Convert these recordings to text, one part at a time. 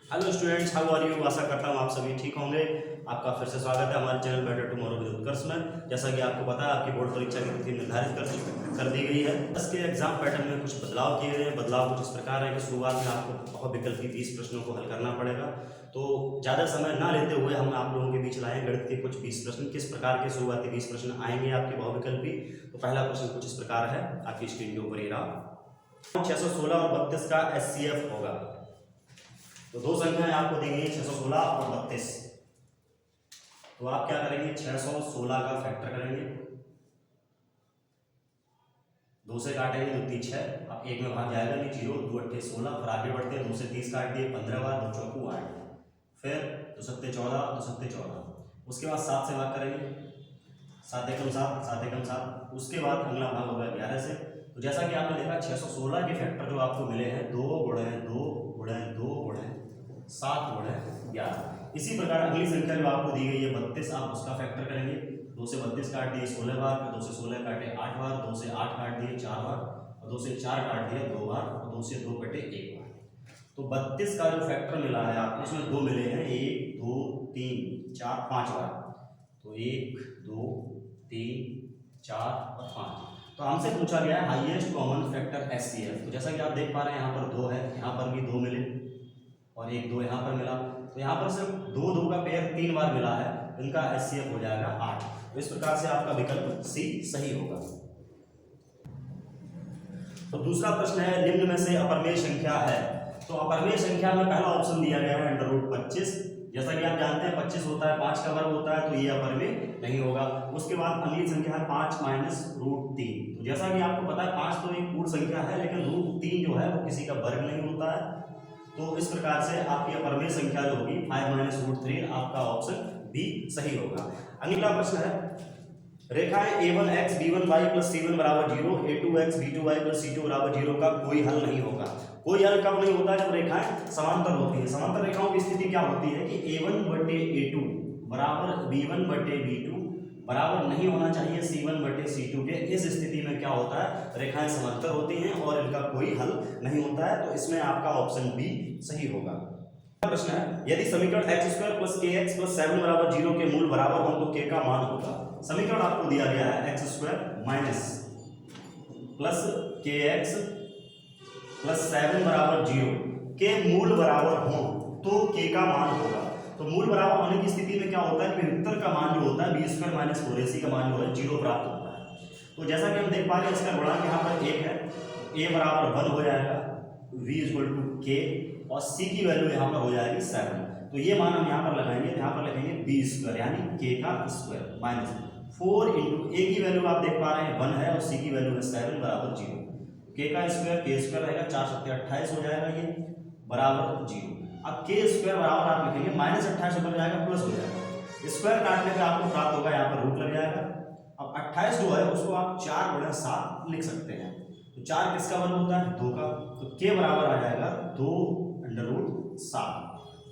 Hello students, how are you. आशा करता हूँ आप सभी ठीक होंगे। आपका फिर से स्वागत है हमारे चैनल बेटर टुमारो विद उत्कर्ष में। जैसा कि आपको पता है, आपकी बोर्ड परीक्षा की तिथि निर्धारित कर दी गई है। इसके एग्जाम पैटर्न में कुछ बदलाव किए गए हैं। बदलाव कुछ इस प्रकार है कि शुरुआत में आपको बहुविकल्प की 30 प्रश्नों को हल करना पड़ेगा। तो ज़्यादा समय ना लेते हुए हम आप लोगों के बीच लाए गणित के कुछ 20 प्रश्न। किस प्रकार के शुरुआती 20 प्रश्न आएंगे आपके बहुविकल्पी। तो पहला प्रश्न कुछ इस प्रकार है, आपकी स्क्रीन के ऊपर ये रहा। 616 और 32 का HCF होगा। तो दो संख्याएं आपको दी गई है, 616 और 32। तो आप क्या करेंगे, 616 का फैक्टर करेंगे, 2 से काटेंगे तो 3 6, अब 1 में भाग जाएगा नहीं, 0 2 8 16। फिर आगे बढ़ते हैं, 2 से 30 काट दिए 15 बार, 2 चौकू 8, फिर 2 सत्ते 14, 2 सत्ते 14। उसके बाद 7 से भाग करेंगे, 7 एकम 7, 7 एकम 7। उसके बाद अगला भाग होगा 11 से। तो जैसा कि आपने देखा 616 के फैक्टर जो आपको मिले हैं 2 गुणे 2 गुणे 2 गुणे 7 गुणे 11। इसी प्रकार अगली संख्या जो आपको दी गई है 32, आप उसका फैक्टर करेंगे। 2 से 32 काट दिए 16 बार, फिर 2 से 16 काटे 8 बार, 2 से 8 काट दिए 4 बार, और 2 से 4 काट दिया 2 बार, और 2 से 2 कटे 1 बार। तो 32 का जो फैक्टर मिला है आपको, इसमें 2 मिले हैं, 1 2 3 4 5 बार। तो 1 2 3 4 और 5। तो हमसे पूछा गया है हाईएस्ट कॉमन फैक्टर HCF। तो जैसा कि आप देख पा रहे हैं, यहाँ पर 2 है, यहाँ पर भी 2 मिले, और 1 2 यहाँ पर मिला। तो यहाँ पर सिर्फ 2 2 का पेयर 3 बार मिला है, इनका HCF हो जाएगा 8। तो इस प्रकार से आपका विकल्प C सही होगा। तो दूसरा प्रश्न है, निम्न में से अपरमेय संख्या है। तो अपरमेय संख्या में पहला ऑप्शन दिया गया है √25। जैसा कि आप जानते हैं 25 होता है, 5 का वर्ग होता है, तो ये अपरमेय नहीं होगा। उसके बाद अगली संख्या है 5 - √3। तो जैसा कि आपको पता है 5 तो एक पूर्ण संख्या है, लेकिन √3 जो है वो किसी का वर्ग नहीं होता है। तो इस प्रकार से आपकी अपरमेय संख्या जो होगी 5 - √3, आपका ऑप्शन बी सही होगा। अगला प्रश्न है, रेखाएं a1x b1y + c1 = 0, a2x b2y + c2 = 0 का कोई हल नहीं होगा। कोई हल कब नहीं होता, जब रेखाएं समांतर होती है। समांतर रेखाओं की स्थिति क्या होती है कि a1/a2 = b1/b2 बराबर नहीं होना चाहिए c1/c2 के। इस स्थिति में क्या होता है, रेखाएं समांतर होती हैं और इनका कोई हल नहीं होता है। तो इसमें आपका ऑप्शन बी सही होगा। प्रश्न है, यदि समीकरण x² + kx + 7 = 0 के मूल बराबर हो तो k का मान होगा। समीकरण आपको दिया गया है x² - kx + 7 = 0 के मूल बराबर हो तो k का मान होगा। तो मूल बराबर होने की स्थिति में क्या होता है कि उत्तर का मान जो होता है b² - 4ac का मान जो है 0 प्राप्त होता है। तो जैसा कि हम देख पा रहे हैं, इसका गुणांक यहाँ पर 1 है, a = 1 हो जाएगा, v = k, और c की वैल्यू यहाँ पर हो जाएगी 7। तो ये मान हम यहाँ पर लगाएंगे, यहाँ पर लिखेंगे b² यानी k का स्क्वायर माइनस 4 इंटू a की वैल्यू आप देख पा रहे हैं 1 है, और c की वैल्यू है 7 = 0। k का स्क्वायर k² रहेगा, 4 7 28 हो जाएगा, ये बराबर 0। अब k² बराबर आप लिखेंगे -28 ऊपर जाएगा प्लस हो जाएगा, स्क्वायर काटने पे आपको प्राप्त होगा, यहाँ पर रूट लग जाएगा। अब 28 जो है उसको आप 4 × 7 लिख सकते हैं। तो 4 किसका वर्ग होता है, 2 का। तो k बराबर आ जाएगा 2√7,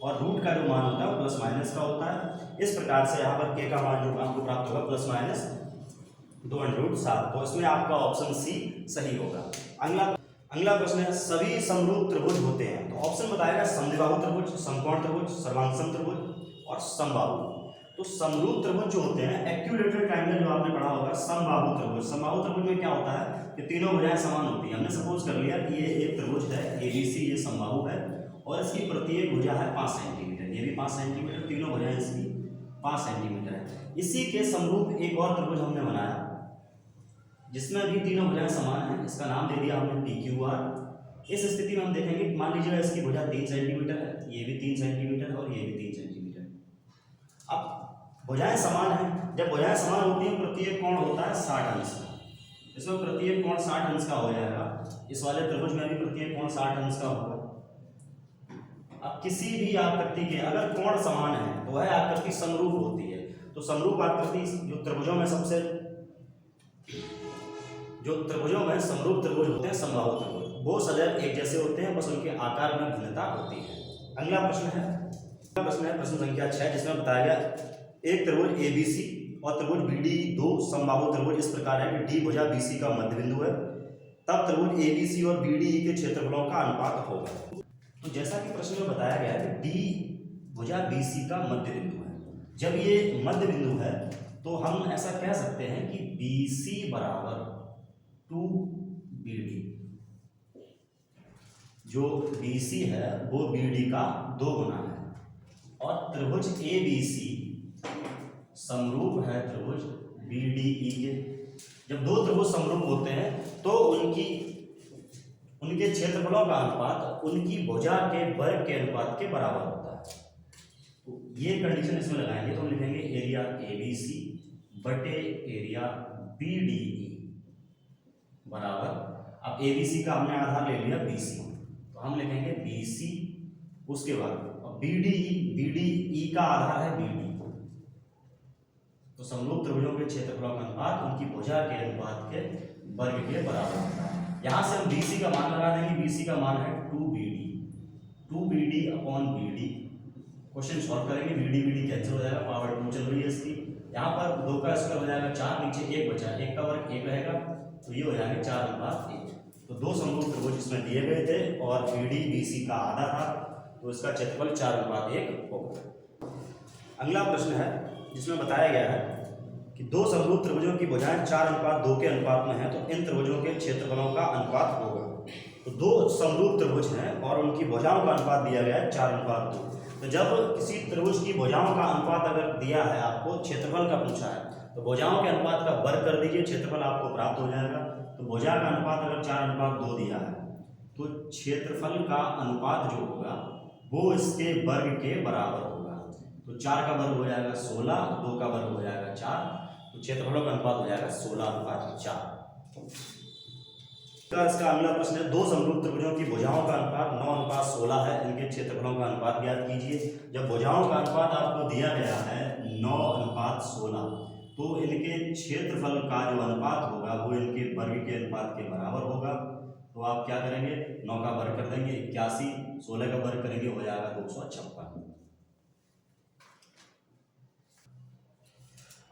और रूट का जो मान होता है वो प्लस माइनस का होता है। इस प्रकार से यहाँ पर k का मान जो आपको प्राप्त होगा +/2√7। तो इसमें आपका ऑप्शन सी सही होगा। अगला प्रश्न है, सभी समरूप त्रिभुज होते हैं। तो ऑप्शन बताएगा समद्विबाहु त्रिभुज, समकोण त्रिभुज, सर्वांगसम त्रिभुज और समबाहु। तो समरूप त्रिभुज जो होते हैं, एक्यूलेटरल ट्रायंगल जो आपने पढ़ा होगा, समबाहु त्रिभुज। समबाहु त्रिभुज में क्या होता है कि तीनों भुजाएं समान होती हैं। हमने सपोज कर लिया कि ये एक त्रिभुज है ABC, ये समबाहु है, और इसकी प्रत्येक भुजा है 5 सेंटीमीटर, ये भी 5 सेंटीमीटर, तीनों भुजाएं इसकी 5 सेंटीमीटर है। इसी के समरूप एक और त्रिभुज हमने बनाया जिसमें भी तीनों भुजाएं समान हैं, इसका नाम दे दिया हमने PQR। इस स्थिति में हम देखेंगे, मान लीजिएगा इसकी भुजा 3 सेंटीमीटर है, ये भी 3 सेंटीमीटर है, और ये भी 3 सेंटीमीटर। अब भुजाएं समान हैं, जब भुजाएं समान होती हैं प्रत्येक कोण होता है 60 अंश का। इसमें प्रत्येक कोण 60 अंश का हो जाएगा, इस वाले त्रिभुज में भी प्रत्येक कोण 60 अंश का होगा। अब किसी भी आकृति के अगर कोण समान है तो वह आकृति समरूप होती है। तो समरूप आकृति जो त्रिभुजों में समरूप त्रिभुज होते हैं, समबाहु त्रिभुज, वो सदैव एक जैसे होते हैं, बस उनके आकार में भिन्नता होती है। अगला प्रश्न है प्रश्न संख्या 6, जिसमें बताया गया एक त्रिभुज ABC और त्रिभुज BD दो समबाहु त्रिभुज इस प्रकार है कि D भुजा BC का मध्य बिंदु है, तब त्रिभुज ABC और BDE के क्षेत्रफलों का अनुपात होगा। तो जैसा कि प्रश्न में बताया गया है कि डी भुजा BC का मध्य बिंदु है। जब ये मध्य बिंदु है तो हम ऐसा कह सकते हैं कि BC बराबर 2BD। जो BC है वो BD का 2 गुना है और त्रिभुज ABC समरूप है त्रिभुज BDE के। जब दो त्रिभुज समरूप होते हैं तो उनके क्षेत्रफलों का अनुपात उनकी भुजा के वर्ग के अनुपात के बराबर होता है। तो ये कंडीशन इसमें लगाएंगे तो हम लिखेंगे एरिया ABC बटे एरिया BDE बराबर, अब ABC का हमने आधार ले लिया BC, तो हम लिखेंगे BC, उसके बाद BDE का आधार है BD। तो समरूप त्रिभुजों के क्षेत्रफलों का अनुपात उनकी भुजा के अनुपात के वर्ग के बराबर होता है। यहाँ से हम BC का मान लगा देंगे, BC का मान है 2BD upon BD। Question solve करेंगे, BD कैंसिल हो जाएगा, पावर 2 चल रही है इसकी। यहाँ पर 2 का स्क्वायर हो जाएगा 4, नीचे 1 बचा, 1 का वर्ग 1 रहेगा, तो ये हो जाएगा 4:1। तो दो समरूप त्रिभुज इसमें दिए गए थे और BD BC का आधा था, तो इसका क्षेत्रफल 4:1 होगा। अगला प्रश्न है जिसमें बताया गया है कि दो समरूप त्रिभुजों की भुजाएं 4:2 के अनुपात में है, तो इन त्रिभुजों के क्षेत्रफलों का अनुपात होगा। तो दो समरूप त्रिभुज हैं और उनकी भुजाओं का अनुपात दिया गया है 4:2। तो जब किसी त्रिभुज की भुजाओं का अनुपात अगर दिया है, आपको क्षेत्रफल का पूछा है, तो भुजाओं के अनुपात का वर्ग कर दीजिए, क्षेत्रफल आपको प्राप्त हो जाएगा। तो भुजा का अनुपात अगर 4:2 दिया है तो क्षेत्रफल का अनुपात जो होगा वो इसके वर्ग के बराबर होगा। तो 4 का वर्ग हो जाएगा 16, 2 का वर्ग हो जाएगा 4, तो क्षेत्रफलों का अनुपात हो जाएगा 16:4। इसका अगला प्रश्न है, दो समरूप त्रिभुजों की भुजाओं का अनुपात 9:16 है, इनके क्षेत्रफलों का अनुपात ज्ञात कीजिए। जब भुजाओं का अनुपात आपको दिया गया है 9:16, तो इनके क्षेत्रफल का जो अनुपात होगा वो इनके वर्ग के अनुपात के बराबर होगा। तो आप क्या करेंगे, 9 का वर्ग कर देंगे 81, 16 का वर्ग करेंगे हो जाएगा 256।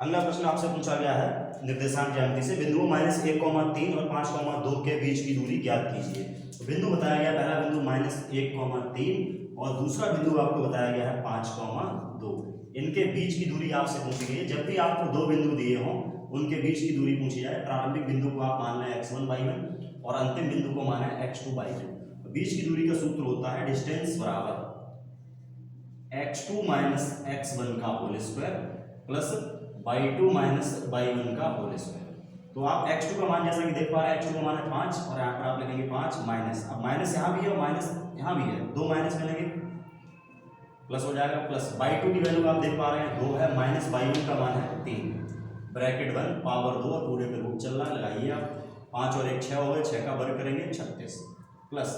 अगला प्रश्न आपसे पूछा गया है निर्देशांक ज्यामिति से, बिंदुओं -1, 3 और 5, 2 के बीच की दूरी ज्ञात कीजिए। तो बिंदु बताया गया, पहला बिंदु -1, 3 और दूसरा बिंदु आपको बताया गया है 5, 2। इनके बीच की दूरी आपसे पूछी गई है। जब भी आपको दो बिंदु दिए हों उनके बीच की दूरी पूछी जाए, प्रारंभिक बिंदु को आप मान लें x1/1 और अंतिम बिंदु को माने x2/2। तो बीच की दूरी का सूत्र होता है डिस्टेंस बराबर x2 - x1 का whole square plus y2 - y1 का होल स्क्वायर। तो आप x2 का मान जैसा कि देख पा रहे हैं, x2 का मान है 5 और यहाँ पर आप लिखेंगे 5 माइनस, अब माइनस यहाँ भी है और माइनस यहाँ भी है, 2 माइनस में लेंगे प्लस हो जाएगा, प्लस y2 की वैल्यू आप देख पा रहे हैं 2 है, माइनस y1 का मान है 3, ब्रैकेट 1 पावर 2 और पूरे पे रूट चल रहा है, लगाइए आप। 5 और 1 6 हो गए, 6 का वर्ग करेंगे 36 प्लस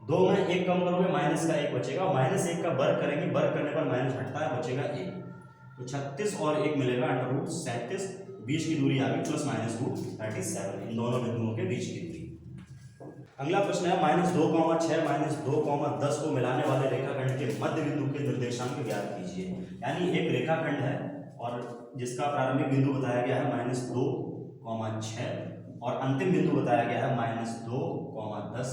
2 में 1 कम करोगे माइनस का 1 बचेगा, माइनस 1 का वर्ग करेंगे, वर्ग करने पर माइनस हटता है, बचेगा 1। तो 36 और 1 मिलेगा √37, बीच की दूरी आ गई ±√37, इन दोनों बिंदुओं के बीच की दूरी। अगला प्रश्न है -2,6 -2,10 को मिलाने वाले रेखाखंड के मध्य बिंदु के निर्देशांक ज्ञात कीजिए। यानी एक रेखाखंड है और जिसका प्रारंभिक बिंदु बताया गया है -2,6 और अंतिम बिंदु बताया गया है -2,10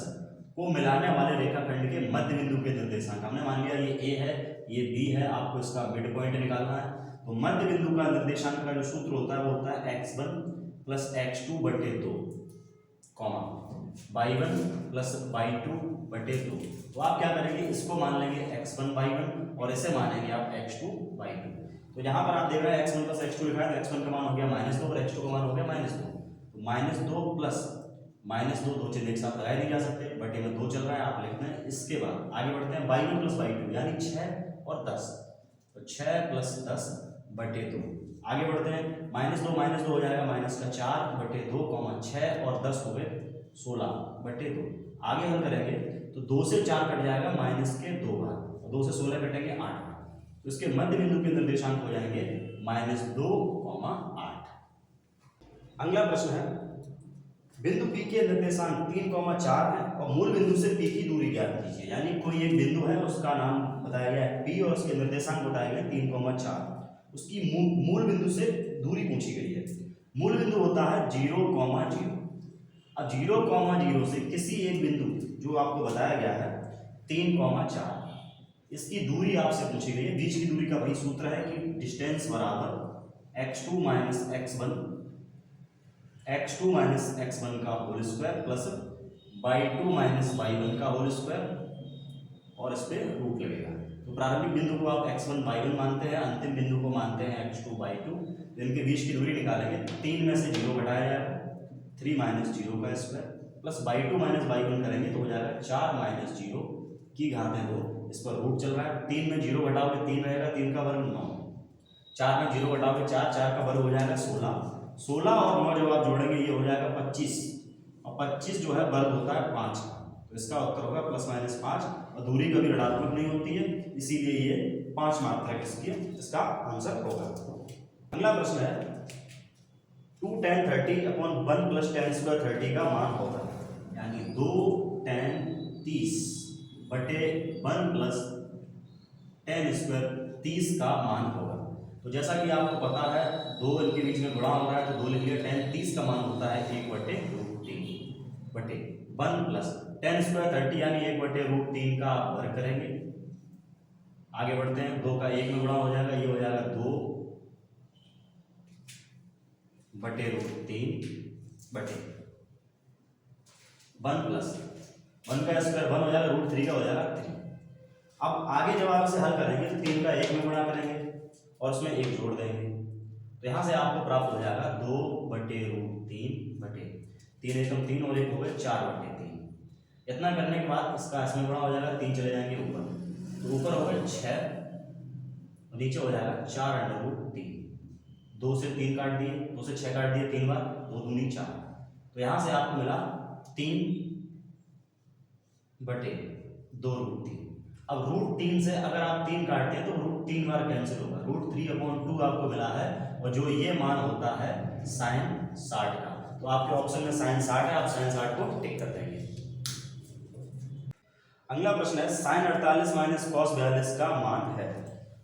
को मिलाने वाले रेखाखंड के मध्य बिंदु के निर्देशांक। हमने मान लिया ये A है, ये B है, आपको इसका मिड पॉइंट निकालना है। तो मध्य बिंदु का निर्देशांक का जो सूत्र होता है वो होता है x1 + x2/2, y1 + y2/2। तो आप क्या करेंगे, इसको मान लेंगे x1/1 और इसे मानेंगे आप x2/2। तो यहाँ पर आप देख रहे हैं x1 + x2 लिखा है, तो x1 का मान हो गया -2 और x2 का मान हो गया -2। तो -2 प्लस -2, 2 चिन्ह एक साथ लगाए नहीं जा सकते, बटे में 2 चल रहा है, आप लिखते हैं। इसके बाद आगे बढ़ते हैं, y1 + y2 यानी 6 और 10, तो 6 + 10/2। आगे बढ़ते हैं, -2 हो जाएगा -4/2, 6 और 10 हो गए 16/2। आगे हम करेंगे तो 2 से 4 कट जाएगा -2 बार, 2 से 16 कटेंगे 8 बार, तो इसके मध्य बिंदु के निर्देशांक हो जाएंगे -2, 8। अगला प्रश्न है, बिंदु P के निर्देशांक 3, 4 है और मूल बिंदु से P की दूरी ज्ञात कीजिए। यानी कोई एक बिंदु है, उसका नाम बताया गया है P और उसके निर्देशांक बताए गए 3, 4, उसकी मूल बिंदु से दूरी पूछी गई है। मूल बिंदु होता है 0, 0। अब 0, 0 से किसी एक बिंदु जो आपको बताया गया है 3,4। इसकी दूरी आपसे पूछी गई है, बीच की दूरी का वही सूत्र है कि डिस्टेंस बराबर x2 माइनस x1 का whole square plus y2 minus y1 का होल स्क्वायर और इस पे रूट लगेगा। तो प्रारंभिक बिंदु को आप x1 y1 मानते हैं, अंतिम बिंदु को मानते हैं x2 y2। तो इनके बीच की दूरी निकालेंगे, 3 में से 0 घटाया जाएगा, 3 माइनस 0 का square plus y2 minus y1 करेंगे तो हो जाएगा 4 माइनस 0 की घात 2। इस पर रूट चल रहा है, 3 में 0 घटाओगे 3 रहेगा, 3 का वर्ग 9, 4 में 0 घटाओगे 4, 4 का वर्ग हो जाएगा 16, 16 और 9 जब आप जोड़ेंगे ये हो जाएगा 25, और 25 जो है वर्ग होता है 5 का। तो इसका उत्तर होगा प्लस माइनस 5, और दूरी कभी ऋणात्मक नहीं होती है, इसीलिए ये 5 मात्रक इसका आंसर होगा। अगला प्रश्न है 2 tan 30 upon 1 plus tan square 30 का मान होगा, यानी 2 tan 30 बटे 1 प्लस tan स्क्वायर 30 का मान होगा। तो जैसा कि आपको पता है 2 इनके बीच में गुणा हो रहा है, तो 2 लिख लिया, tan 30 का मान होता है 1/√3 बटे 1 प्लस tan स्क्वायर 30 यानी 1/√3 का आप वर्ग करेंगे। आगे बढ़ते हैं, 2 का 1 में गुणा हो जाएगा, ये हो जाएगा 2/√3 बटे 1 प्लस 1 का स्क्वायर 1 हो जाएगा, √3 का हो जाएगा 3। अब आगे जब आप इसे हल करेंगे तो 3 का 1 में गुणा करेंगे और उसमें 1 जोड़ देंगे, तो यहाँ से आपको प्राप्त हो जाएगा 2/√3 बटे 3 एकम 3 और 1 हो गए 4/3। इतना करने के बाद इसका इसमें गुणा हो जाएगा, 3 चले जाएंगे ऊपर, तो ऊपर हो गए 6, नीचे हो जाएगा 4/3। 2 से 3 काट दिए, 2 से 6 काट दिए 3 बार, 2 दूनी 4, तो यहाँ से आपको मिला 3/2√3। अब √3 से अगर आप 3 काटते हैं तो √3 बार कैंसिल होगा, √3/2 आपको मिला है, और जो ये मान होता है sin 60 का, तो आपके ऑप्शन में sin 60 है, आप sin 60 को टिक कर देंगे। अगला प्रश्न है sin 48 माइनस cos 42 का मान है।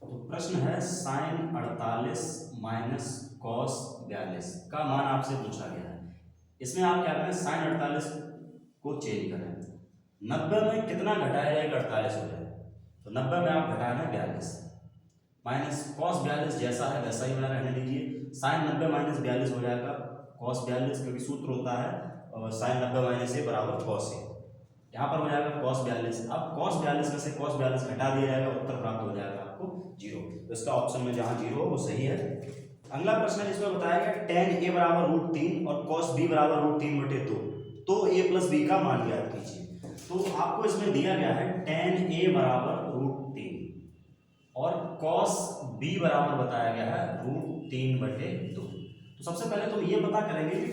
तो प्रश्न है sin 48 माइनस cos 42 का मान आपसे पूछा गया है। इसमें आप क्या करें, sin 48 को चेंज करें, 90 में कितना घटाया जाएगा 48 हो जाए, तो 90 में आप घटाना 42 माइनस cos 42 जैसा है वैसा ही बना रहने दीजिए। sin 90 माइनस 42 हो जाएगा cos 42, क्योंकि सूत्र होता है और sin 90 माइनस ए बराबर cos ए, यहाँ पर हो जाएगा cos 42। अब cos 42 में से cos 42 घटा दिया जाएगा, उत्तर प्राप्त हो जाएगा आपको 0। तो इसका ऑप्शन में जहाँ 0 हो वो सही है। अगला प्रश्न है जिसमें बताया गया tan a बराबर √3 और cos b बराबर √3/2, तो a प्लस b का मान ज्ञात कीजिए। तो आपको इसमें दिया गया है tan a बराबर √3 और cos b बराबर बताया गया है √3/2। तो सबसे पहले तो ये पता करेंगे कि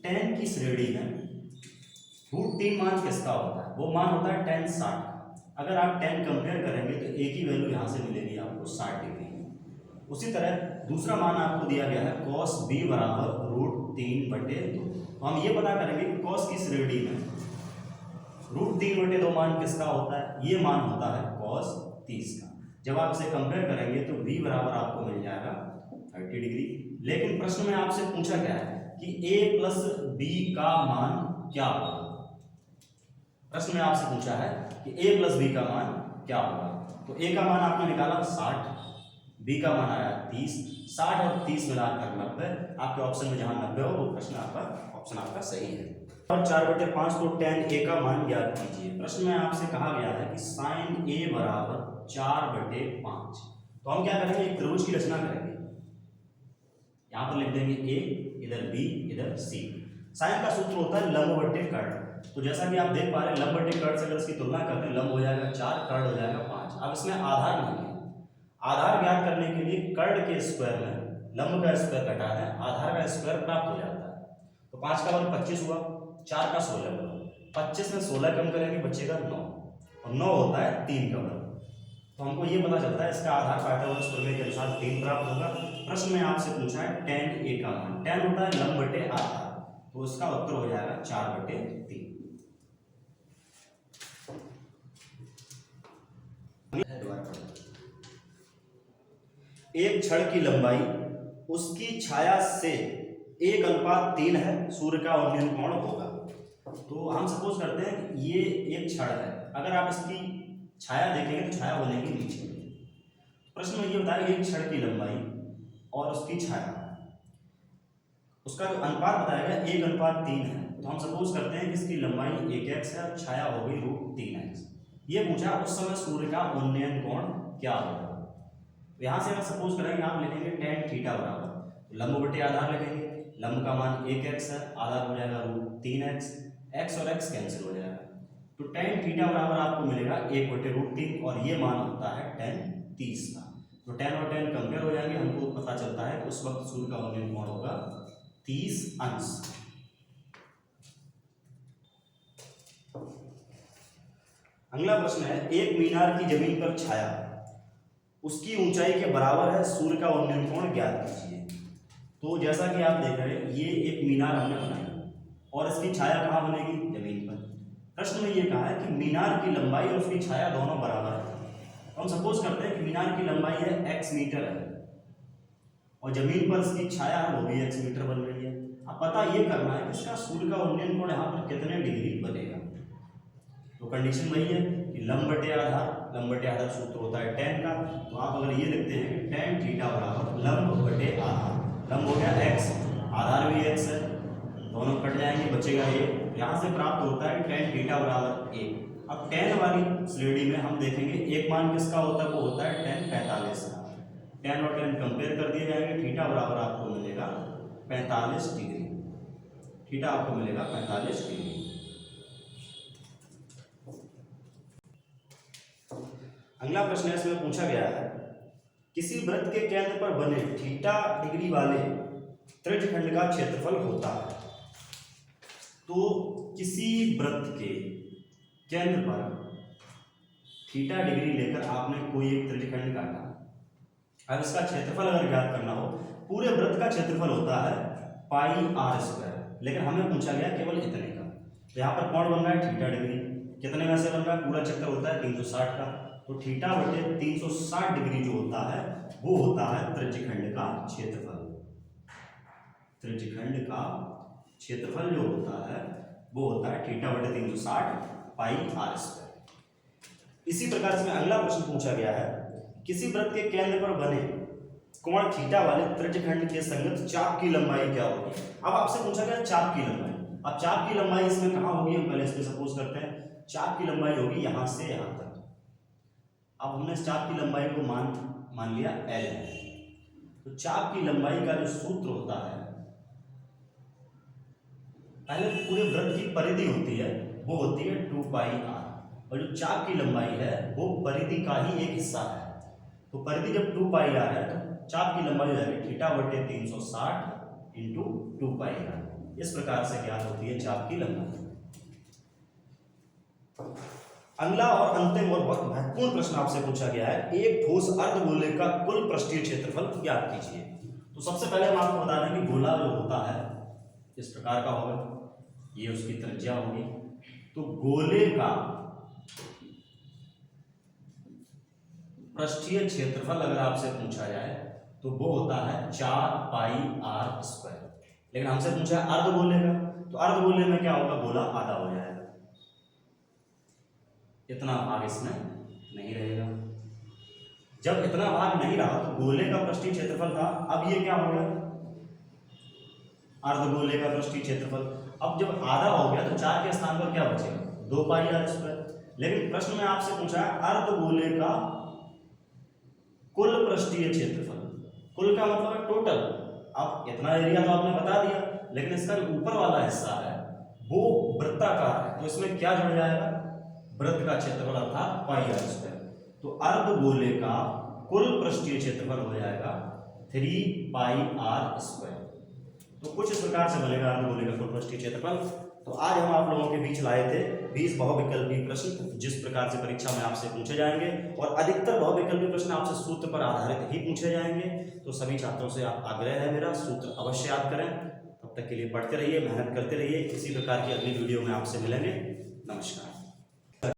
tan की श्रेणी में √3 मान किसका होता है, वो मान होता है tan 60। अगर आप tan कंपेयर करेंगे तो एक ही वैल्यू यहाँ से मिलेगी आपको 60 डिग्री। उसी तरह दूसरा मान आपको दिया गया है cos b बराबर √3/2। तो हम ये पता करेंगे कि cos की श्रेणी में √3/2 मान किसका होता है, ये मान होता है cos 30 का। जब आप इसे कंपेयर करेंगे तो b बराबर आपको मिल जाएगा 30 डिग्री। लेकिन प्रश्न में आपसे पूछा गया है कि a प्लस b का मान क्या होगा। प्रश्न में आपसे पूछा है कि a प्लस b का मान क्या होगा। तो a का मान आपने निकाला 60, b का मान आया 30, 60 और 30 मिलाकर 90। आपके ऑप्शन में जहां 90 हो वो प्रश्न ऑप्शन आपका सही है। और 4/5 तो tan a का मान ज्ञात कीजिए। प्रश्न में आपसे कहा गया है कि sin a बराबर 4/5। तो हम क्या करेंगे, एक त्रिभुज की रचना करेंगे, यहाँ पर लिख देंगे a, इधर b, इधर c। साइन का सूत्र होता है लंब बटे कर्ण। तो जैसा कि आप देख पा रहे हैं लंब बटे कर्ण से अगर इसकी तुलना करते हैं, लंब हो जाएगा 4, कर्ण हो जाएगा 5। अब इसमें आधार नहीं है, आधार ज्ञात करने के लिए कर्ण के स्क्वायर में लंब का स्क्वायर घटा दें, आधार का स्क्वायर प्राप्त हो जाता है। तो 5 का वर्ग 25 हुआ, 4 का 16 हुआ, 25 में 16 कम करेंगे बचेगा 9, और 9 होता है 3 का वर्ग। तो हमको ये पता चलता है इसका आधार पाइथागोरस प्रमेय के अनुसार 3 प्राप्त होगा। प्रश्न में आपसे पूछा है tan a का मान, tan होता है लंब बटे आधार, तो इसका उत्तर हो जाएगा 4/3। एक छड़ की लंबाई उसकी छाया से 1:3 है, सूर्य का उन्नयन कोण होगा। तो हम सपोज करते हैं कि ये एक छड़ है, अगर आप इसकी छाया देखेंगे तो छाया बनेगी नीचे। प्रश्न में ये बताया एक छड़ की लंबाई और उसकी छाया, उसका जो अनुपात बताया गया 1:3 है। तो हम सपोज करते हैं कि इसकी लंबाई 1x है और छाया हो गई √3x। ये पूछा उस समय सूर्य का उन्नयन कोण क्या होगा। यहाँ से हम सपोज करेंगे, आप लिखेंगे tan थीटा बराबर लंब बटे आधार लिखेंगे, लंब का मान 1x है, आधार हो जाएगा √3x, x और x कैंसिल हो जाएगा। तो tan थीटा बराबर आपको मिलेगा 1/√3 और ये मान होता है tan 30 का। तो tan और tan कंपेयर हो जाएंगे, हमको पता चलता है कि उस वक्त सूर्य का उन्नयन कोण होगा 30 अंश। अगला प्रश्न है एक मीनार की जमीन पर छाया उसकी ऊंचाई के बराबर है, सूर्य का उन्नयन कोण ज्ञात कीजिए। तो जैसा कि आप देख रहे हैं ये एक मीनार हमने बनाई और इसकी छाया कहाँ बनेगी, जमीन पर। प्रश्न में ये कहा है कि मीनार की लंबाई और उसकी छाया दोनों बराबर है। तो हम सपोज करते हैं कि मीनार की लंबाई है x मीटर है और जमीन पर इसकी छाया है वो भी x मीटर बन रही है। अब पता ये करना है कि इसका सूर्य का उन्नयन कोण यहाँ पर कितने डिग्री बनेगा। तो कंडीशन वही है कि लंब बटे आधार सूत्र होता है tan का। तो आप अगर ये लिखते हैं कि tan थीटा बराबर लंब बटे आधार, लंब हो गया x, आधार भी x है, दोनों कट जाएंगे, बचेगा ये। यहाँ से प्राप्त होता है tan थीटा बराबर 1। अब tan वाली श्रेणी में हम देखेंगे एक मान किसका होता है, वो होता है tan 45 का। tan और tan कंपेयर कर दिए जाएंगे, थीटा बराबर आपको मिलेगा 45 डिग्री, थीटा आपको मिलेगा 45 डिग्री। अगला प्रश्न है, इसमें पूछा गया है किसी वृत्त के केंद्र पर बने थीटा डिग्री वाले त्रिज्यखंड का क्षेत्रफल होता है। तो किसी वृत्त के केंद्र पर थीटा डिग्री लेकर आपने कोई एक त्रिज्यखंड काटा। अब इसका क्षेत्रफल अगर ज्ञात करना हो, पूरे वृत्त का क्षेत्रफल होता है πr², लेकिन हमें पूछा गया केवल इतने का। तो यहाँ पर कोण बन रहा है थीटा डिग्री, कितने में से बन रहा है, पूरा चक्कर होता है 360 का। तो थीटा बटे 360 डिग्री जो होता है वो होता है त्रिज्यखंड का क्षेत्रफल। त्रिज्यखंड का क्षेत्रफल जो होता है वो होता है थीटा बटे 360 πr²। इसी प्रकार से अगला प्रश्न पूछा गया है किसी वृत्त के केंद्र पर बने कोण थीटा वाले त्रिज्यखंड के संगत चाप की लंबाई क्या होगी। अब आपसे पूछा गया चाप की लंबाई। अब चाप की लंबाई इसमें कहाँ होगी, हम पहले इस पे सपोज करते हैं चाप की लंबाई होगी यहाँ से यहाँ तक। अब हमने इस चाप की लंबाई को मान लिया L है। तो चाप की लंबाई का जो सूत्र होता है, पहले पूरे वृत्त की परिधि होती है वो होती है 2πr और जो चाप की लंबाई है वो परिधि का ही एक हिस्सा है। तो परिधि जब 2πr है तो चाप की लंबाई हो जाएगी थीटा बटे 360 इंटू 2πr। इस प्रकार से ज्ञात होती है चाप की लंबाई। अगला और अंतिम और बहुत महत्वपूर्ण प्रश्न आपसे पूछा गया है एक ठोस अर्धगोले का कुल पृष्ठीय क्षेत्रफल ज्ञात कीजिए। तो सबसे पहले हम आपको बता दें कि गोला जो होता है इस प्रकार का होगा, ये उसकी त्रिज्या होगी। तो गोले का पृष्ठीय क्षेत्रफल अगर आपसे पूछा जाए तो वो होता है 4πr²। लेकिन हमसे पूछा है अर्धगोले का, तो अर्धगोले में क्या होगा, गोला आधा हो जाएगा, इतना भाग इसमें नहीं रहेगा। जब इतना भाग नहीं रहा तो गोले का पृष्ठीय क्षेत्रफल था, अब ये क्या हो गया, अर्धगोले का पृष्ठीय क्षेत्रफल। अब जब आधा हो गया तो 4 के स्थान पर क्या बचेगा, 2πr²। लेकिन प्रश्न में आपसे पूछा है अर्धगोले का कुल पृष्ठीय क्षेत्रफल, कुल का मतलब है टोटल। अब इतना एरिया तो आपने बता दिया, लेकिन इसका जो ऊपर वाला हिस्सा है वो वृत्ताकार है, तो इसमें क्या जुड़ जाएगा, वृत्त का क्षेत्रफल अर्थात πr²। तो अर्धगोले का कुल पृष्ठीय क्षेत्रफल हो जाएगा 3πr²। तो कुछ इस प्रकार से बनेगा अर्धगोले का कुल पृष्ठीय क्षेत्रफल। तो आज हम आप लोगों के बीच लाए थे 20 बहुविकल्पी प्रश्न, जिस प्रकार से परीक्षा में आपसे पूछे जाएंगे, और अधिकतर बहुविकल्पी प्रश्न आपसे सूत्र पर आधारित ही पूछे जाएंगे। तो सभी छात्रों से आग्रह है मेरा, सूत्र अवश्य याद करें। तब तक के लिए पढ़ते रहिए, मेहनत करते रहिए। इसी प्रकार की अगली वीडियो में आपसे मिलेंगे। नमस्कार।